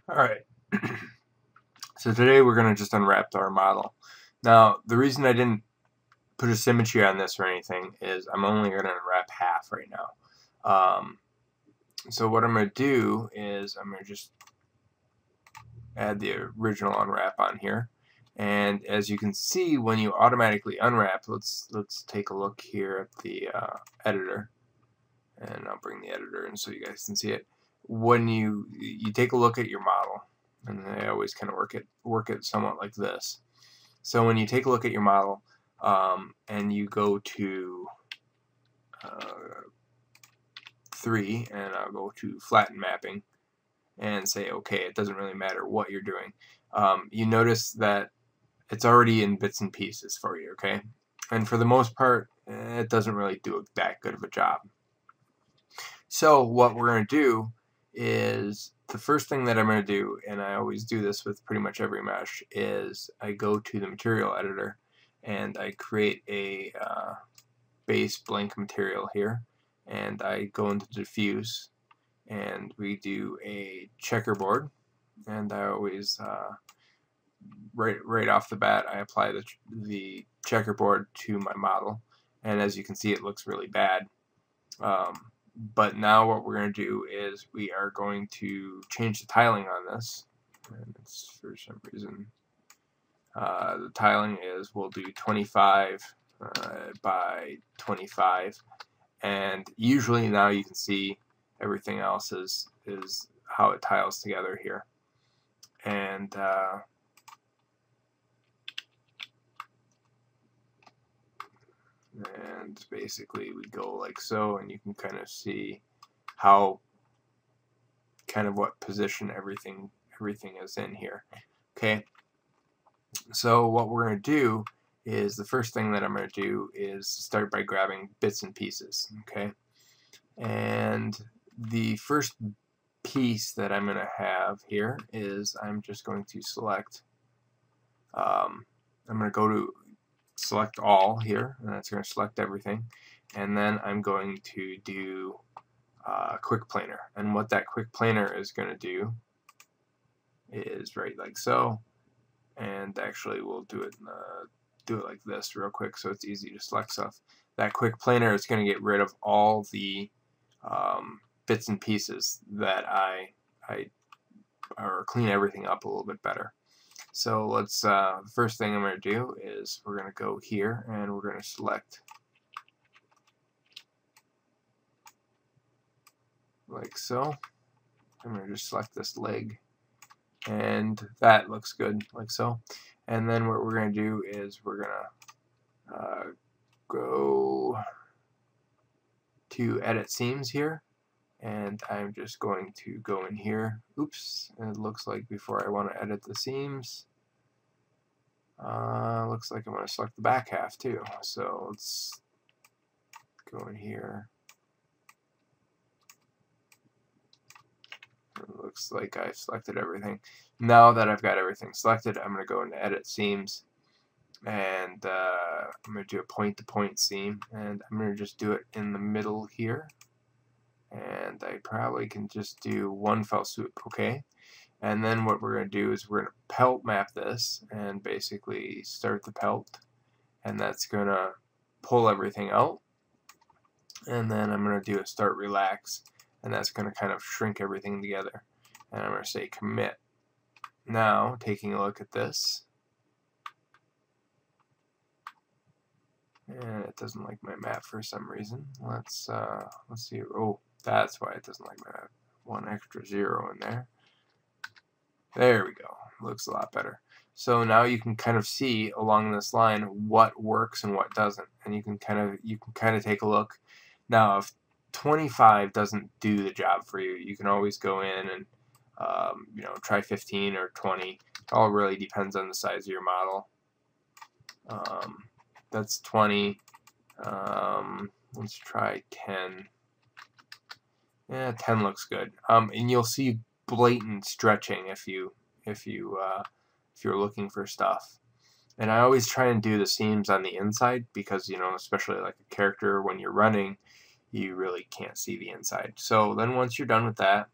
Alright, so today we're going to just unwrap our model. Now, the reason I didn't put a symmetry on this or anything is I'm only going to unwrap half right now. So what I'm going to do is I'm going to just add the original unwrap on here. And as you can see, when you automatically unwrap, let's take a look here at the editor. And I'll bring the editor in so you guys can see it. When you take a look at your model, and I always kind of work it somewhat like this. So when you take a look at your model, and you go to 3, and I'll go to flatten mapping, and say okay, it doesn't really matter what you're doing. You notice that it's already in bits and pieces for you, okay? And for the most part, it doesn't really do that good of a job. So what we're going to do is, the first thing that I'm going to do, and I always do this with pretty much every mesh, is I go to the material editor and I create a base blank material here, and I go into diffuse and we do a checkerboard, and I always right off the bat I apply the checkerboard to my model, and as you can see it looks really bad. But now what we're going to do is we are going to change the tiling on this, and it's for some reason the tiling is, we'll do 25 by 25, and usually now you can see everything else is how it tiles together here. And basically we go like so, and you can kind of see how what position everything is in here. Okay, so what we're going to do is, the first thing that I'm going to do is start by grabbing bits and pieces. Okay, and the first piece that I'm going to have here is I'm just going to select, I'm going to go to select all here, and that's going to select everything, and then I'm going to do quick planar, and what that quick planar is going to do is right like so, and actually we'll do it like this real quick so it's easy to select stuff. That quick planar is going to get rid of all the bits and pieces that or clean everything up a little bit better. So let's, the first thing I'm going to do is we're going to go here and we're going to select like so. I'm going to just select this leg, and that looks good like so. And then what we're going to do is we're going to go to edit seams here, and I'm just going to go in here. Oops, it looks like before I want to edit the seams, looks like I want to select the back half too. So let's go in here. It looks like I've selected everything. Now that I've got everything selected, I'm going to go into edit seams, and I'm going to do a point-to-point seam, and I'm going to just do it in the middle here, and I probably can just do one fell swoop. Okay, and then what we're going to do is we're going to pelt map this and basically start the pelt, and that's going to pull everything out, and then I'm going to do a start relax, and that's going to kind of shrink everything together, and I'm going to say commit. Now taking a look at this, and it doesn't like my map for some reason. Let's see. Oh, that's why it doesn't like my map. One extra 0 in there. There we go. Looks a lot better. So now you can kind of see along this line what works and what doesn't, and you can kind of take a look. Now, if 25 doesn't do the job for you, you can always go in and try 15 or 20. It all really depends on the size of your model. That's 20. Let's try 10. Yeah, 10 looks good. And you'll see blatant stretching if you're looking for stuff. And I always try and do the seams on the inside because, especially like a character, when you're running, you really can't see the inside. So then once you're done with that,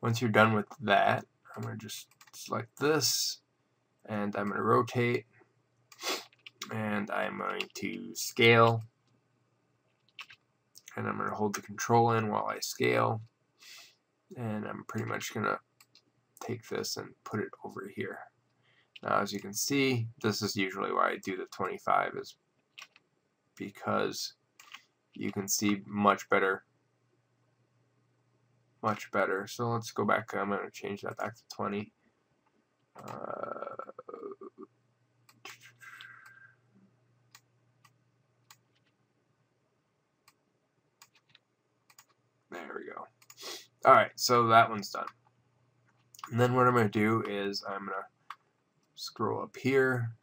Once you're done with that, I'm going to just select this, and I'm going to rotate, and I'm going to scale, and I'm going to hold the control in while I scale, and I'm pretty much going to take this and put it over here. Now, as you can see, this is usually why I do the 25, is because you can see much better. So let's go back. I'm going to change that back to 20. There we go. Alright, so that one's done. And then what I'm going to do is I'm going to scroll up here,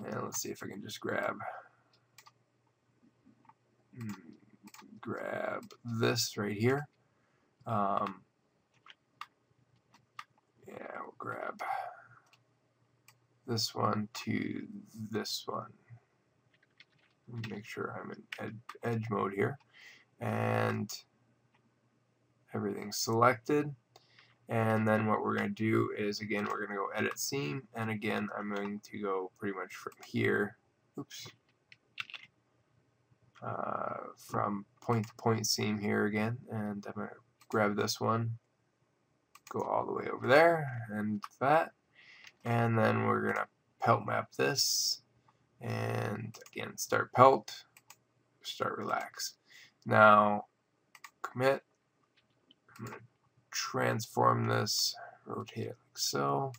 and let's see if I can just grab this right here. Yeah, we'll grab this one to this one. Make sure I'm in edge mode here, and everything's selected. And then what we're going to do is, again, we're going to go edit seam, and again I'm going to go pretty much from here, from point to point seam here again, and I'm going to grab this one, go all the way over there, and that, and then we're going to pelt map this, and again start pelt, start relax. Now commit, I'm going to transform this, rotate it like so,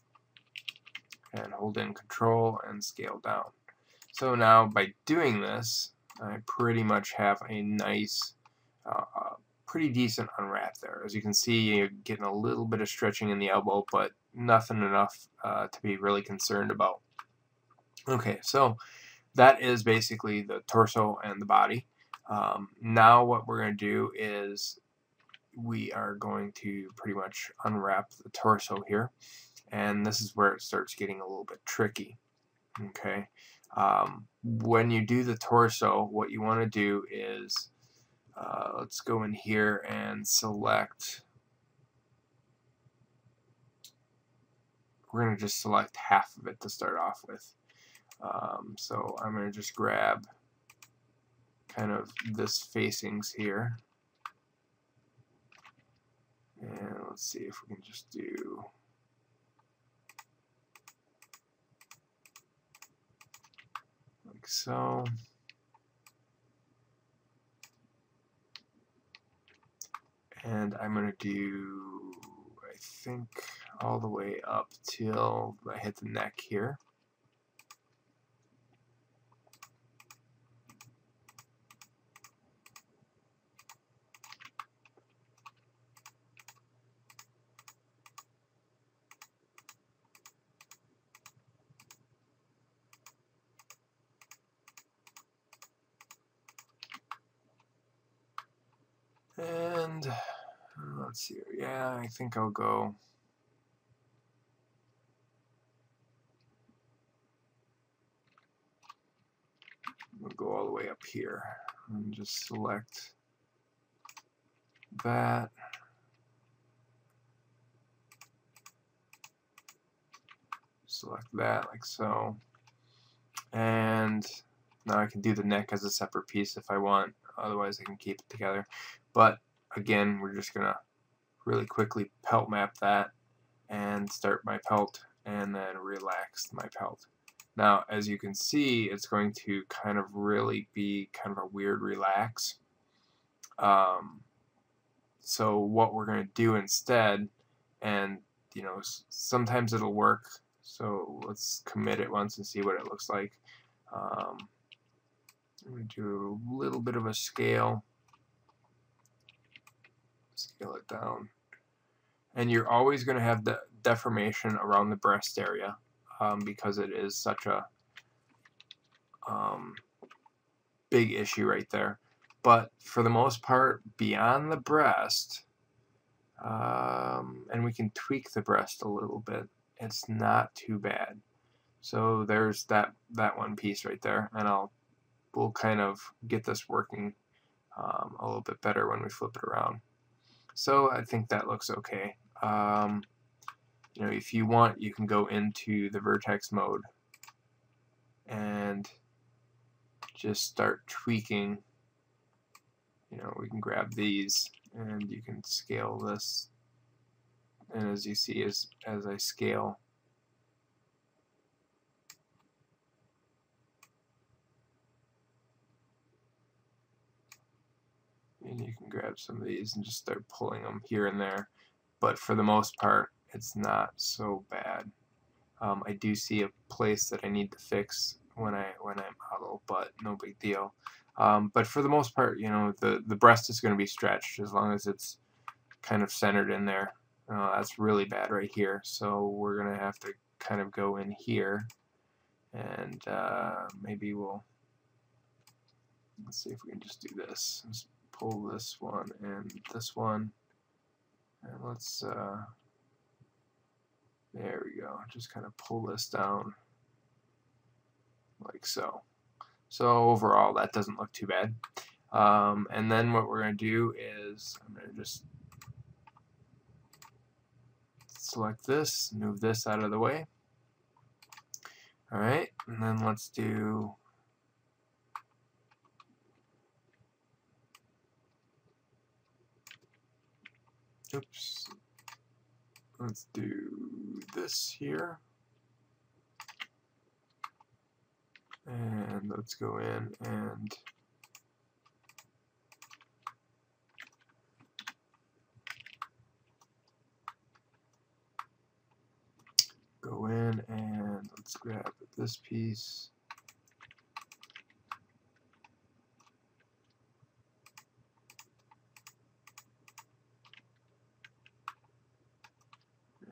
and hold in control and scale down. So now by doing this, I pretty much have a nice, pretty decent unwrap there. As you can see, you're getting a little bit of stretching in the elbow, but nothing enough to be really concerned about. Okay, so that is basically the torso and the body. Now what we're going to do is we are going to pretty much unwrap the torso here, and this is where it starts getting a little bit tricky. Okay, when you do the torso, what you want to do is let's go in here and select, we're going to just select half of it to start off with. So I'm going to just grab kind of this facings here, and let's see if we can just do like so. And I'm going to do, I think, all the way up till I hit the neck here. And let's see, yeah, I think I'll go all the way up here and just select that. Select that like so. And now I can do the neck as a separate piece if I want, otherwise I can keep it together. But again, we're just going to really quickly pelt map that and start my pelt and then relax my pelt. Now, as you can see, it's going to kind of really be kind of a weird relax. So what we're going to do instead, and you know, sometimes it'll work, so let's commit it once and see what it looks like. I'm going to do a little bit of a scale it down, and you're always going to have the deformation around the breast area because it is such a big issue right there. But for the most part, beyond the breast, and we can tweak the breast a little bit, it's not too bad. So there's that one piece right there, and we'll kind of get this working a little bit better when we flip it around. So I think that looks okay. you know, if you want, you can go into the vertex mode and just start tweaking. You know, we can grab these and you can scale this, and as you see, as I scale, and you can grab some of these and just start pulling them here and there, but for the most part it's not so bad. I do see a place that I need to fix when I model, but no big deal. But for the most part, you know, the breast is going to be stretched as long as it's kind of centered in there. That's really bad right here, so we're going to have to kind of go in here, and maybe let's see if we can just do this. Let's pull this one and this one, and let's there we go. Just kind of pull this down like so. So overall, that doesn't look too bad. And then what we're going to do is I'm going to just select this, move this out of the way. Alright, and then let's do let's do this here, and let's go in and let's grab this piece.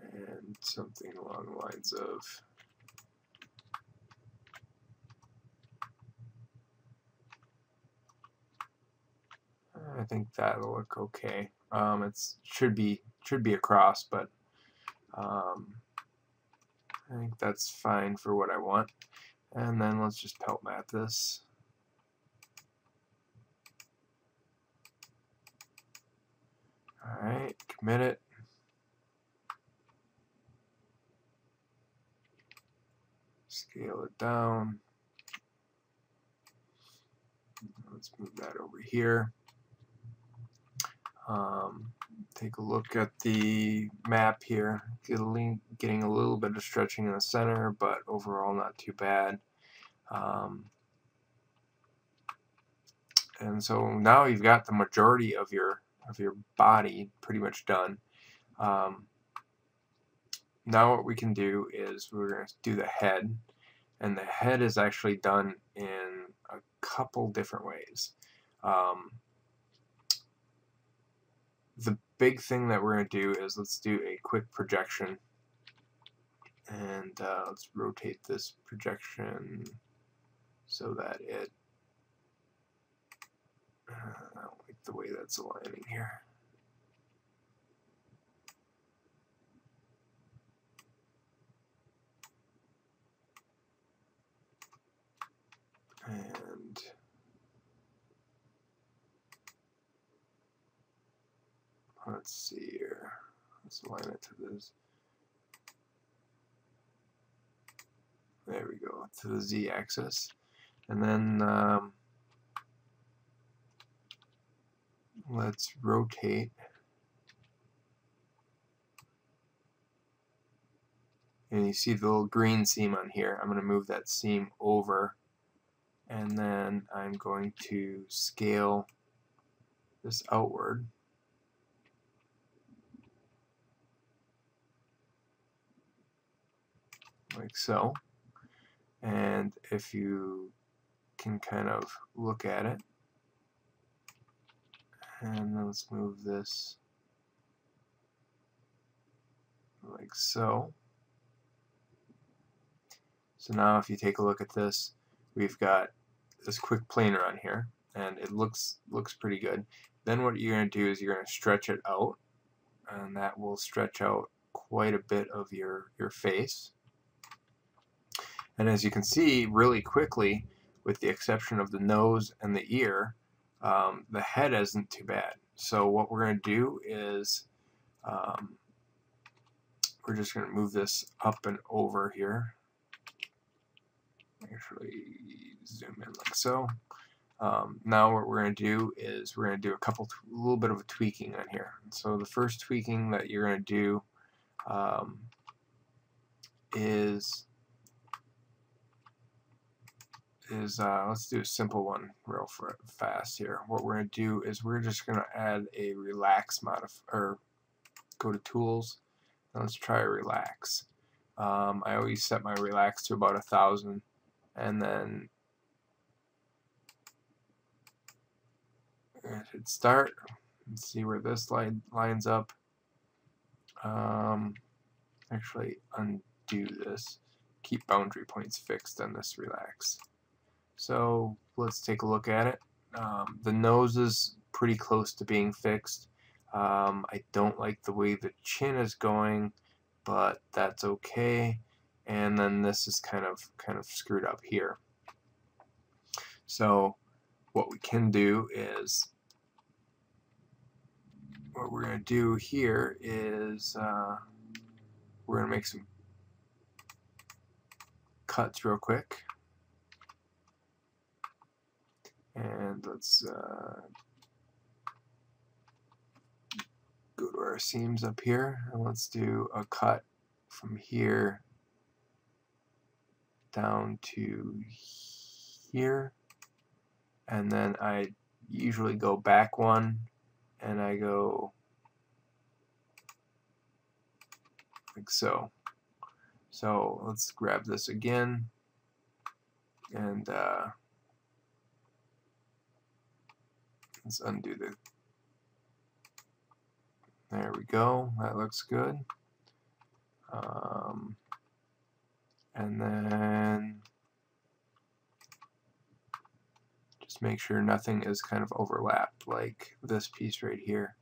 And something along the lines of I think that'll look okay. It should be across, but I think that's fine for what I want. And then let's just pelt map this. Alright, commit it. Scale it down. Let's move that over here. Take a look at the map here. Getting a little bit of stretching in the center, but overall not too bad. And so now you've got the majority of your body pretty much done. Now what we can do is we're going to do the head, and the head is actually done in a couple different ways. The big thing that we're going to do is let's do a quick projection, and let's rotate this projection so that it I don't like the way that's aligning here. And let's see here. Let's align it to this. There we go, to the z-axis. And then let's rotate. And you see the little green seam on here. I'm going to move that seam over, and then I'm going to scale this outward. Like so. And if you can kind of look at it, and then let's move this like so. So now if you take a look at this, we've got this quick planer on here, and it looks pretty good. Then what you're going to do is you're going to stretch it out, and that will stretch out quite a bit of your face. And as you can see really quickly, with the exception of the nose and the ear, the head isn't too bad. So what we're going to do is we're just going to move this up and over here. Actually, zoom in like so. Now what we're going to do is we're going to do a little bit of a tweaking on here. So the first tweaking that you're going to do is let's do a simple one real fast here. What we're going to do is we're just going to add a relax or go to tools, and let's try a relax. I always set my relax to about 1,000, and then I should start and see where this lines up. Actually undo this. Keep boundary points fixed on this relax. So let's take a look at it. The nose is pretty close to being fixed. I don't like the way the chin is going, but that's okay. And then this is kind of screwed up here. So what we can do is, what we're going to do here is we're going to make some cuts real quick. And let's go to our seams up here, and let's do a cut from here down to here. And then I usually go back one, and I go like so. So let's grab this again, and let's undo the, there we go, that looks good. And then just make sure nothing is kind of overlapped, like this piece right here.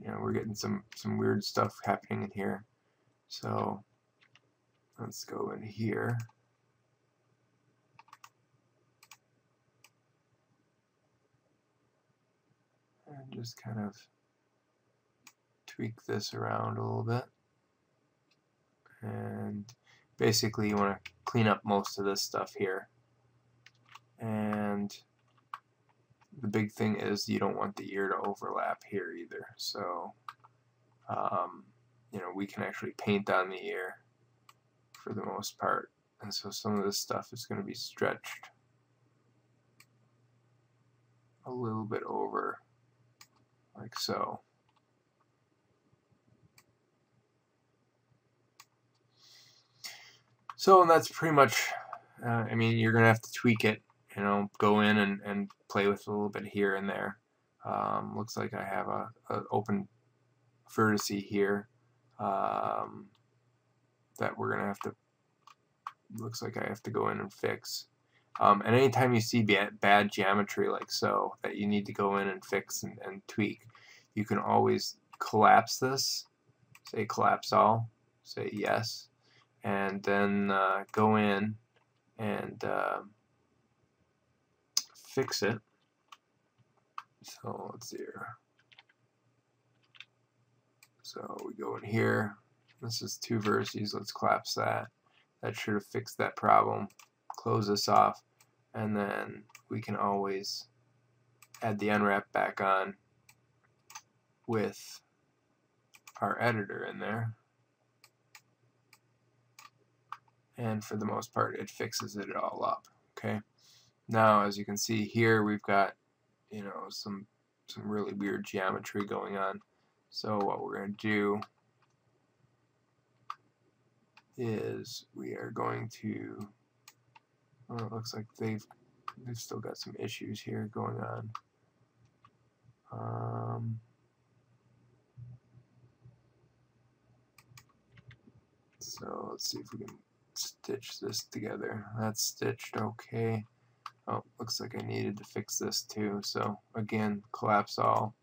You know, we're getting some weird stuff happening in here. So let's go in here. And just kind of tweak this around a little bit. And basically you want to clean up most of this stuff here. And the big thing is you don't want the ear to overlap here either. So you know, we can actually paint on the ear for the most part. And so some of this stuff is going to be stretched a little bit over, like so. So and that's pretty much, I mean, you're going to have to tweak it, you know, go in and play with a little bit here and there. Looks like I have a open vertex here that we're going to have to, looks like I have to go in and fix. And anytime you see bad geometry like so that you need to go in and fix and tweak, you can always collapse this, say collapse all, say yes, and then go in and fix it. So let's see here. So we go in here. This is 2 vertices. Let's collapse that. That should have fixed that problem. Close this off, and then we can always add the unwrap back on with our editor in there. And for the most part, it fixes it all up. Okay. Now, as you can see here, we've got, you know, some really weird geometry going on. So what we're going to do is we are going to, well, it looks like they've still got some issues here going on. So let's see if we can stitch this together. That's stitched okay. Oh, looks like I needed to fix this too. So again, collapse all.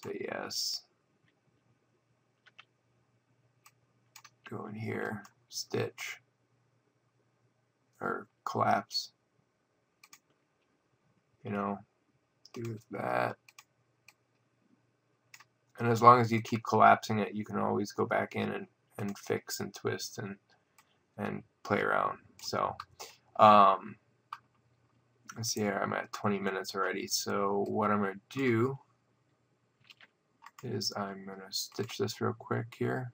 Say yes. Go in here, stitch, or collapse. You know, do that. And as long as you keep collapsing it, you can always go back in and fix and twist and play around. So let's see here, I'm at 20 minutes already. So what I'm going to do is I'm going to stitch this real quick here,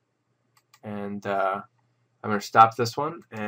and I'm going to stop this one. And